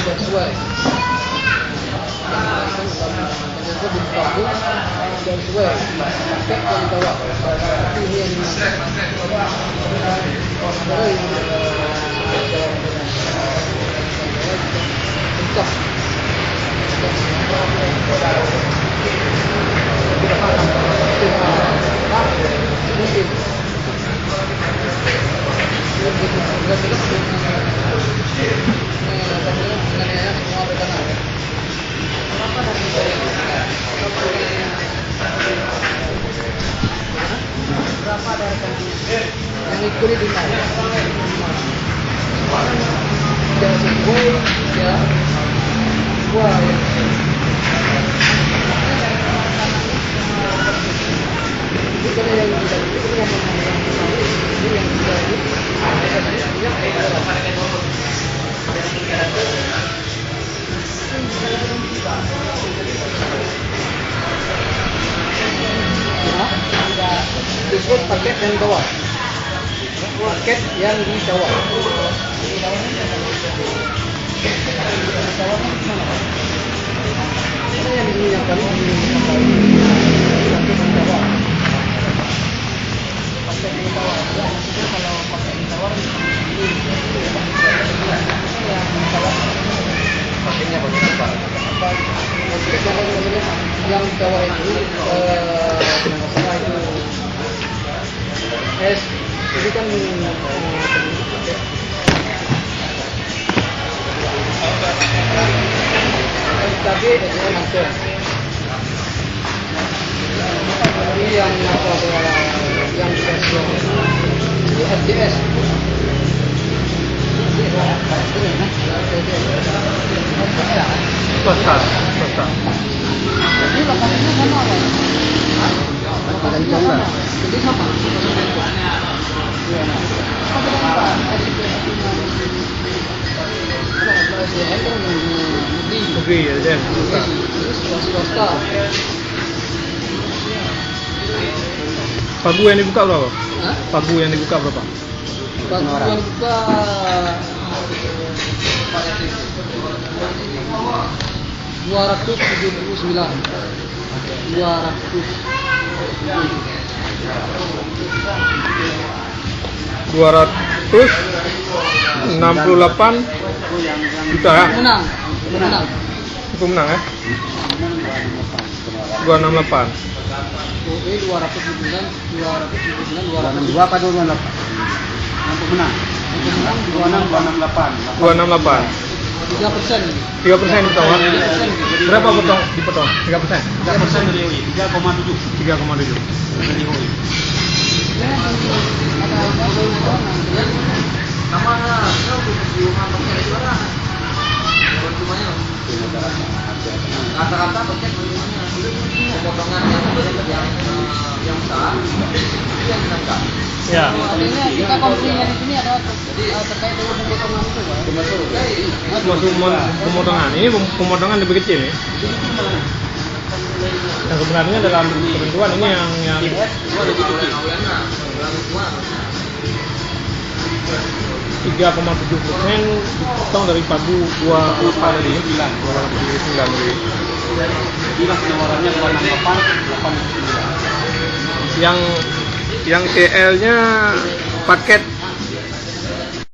Sudah sesuai. Ternyata di kampung sudah sesuai. Paket yang bawa. Ini yang lengkap. Berapa yang ikuti di mana? Sudah sesuai ya. Wah ya. Ini karena yang tidak itu yang sudah disebut paket yang bawah. Paket yang di bawah. Mana yang diminyakan? Paket di bawah. Paket di bawah. Kalau paket di bawah paketnya apa? Yang di bawah itu masalah itu jadi kan tadi masuk ini yang yang ini FDS swasta. Jadi lokasinya sama apa? Lokasinya sama. Jadi sama. Negeri ya, Dan. Swasta. Pagu yang dibuka berapa? Hah? Pagu yang dibuka berapa? Pagu yang buka 268 juta ya? menang. Itu menang ya? 268. Oke, 209, 262 apa 268? Untuk menang. 268. 3%. 3% ditawar. Berapa potong dipotong? 3%. 3% dari UI, 3,7. 3,7. Dari UI. Rata-rata paket pemotongan yang besar itu yang ditangkap. Ya. Artinya kita konfliknya di sini ada terkait dengan pemotongan itu, Pak. Maksud pemotongan ini pemotongan lebih kecil ya. Dan sebenarnya dalam ketentuan ini yang lebih kecil. 3,7% dipotong dari pagu 2 tadi 2,9 tadi. Bila penawarannya 268, 8,9. Yang TL-nya paket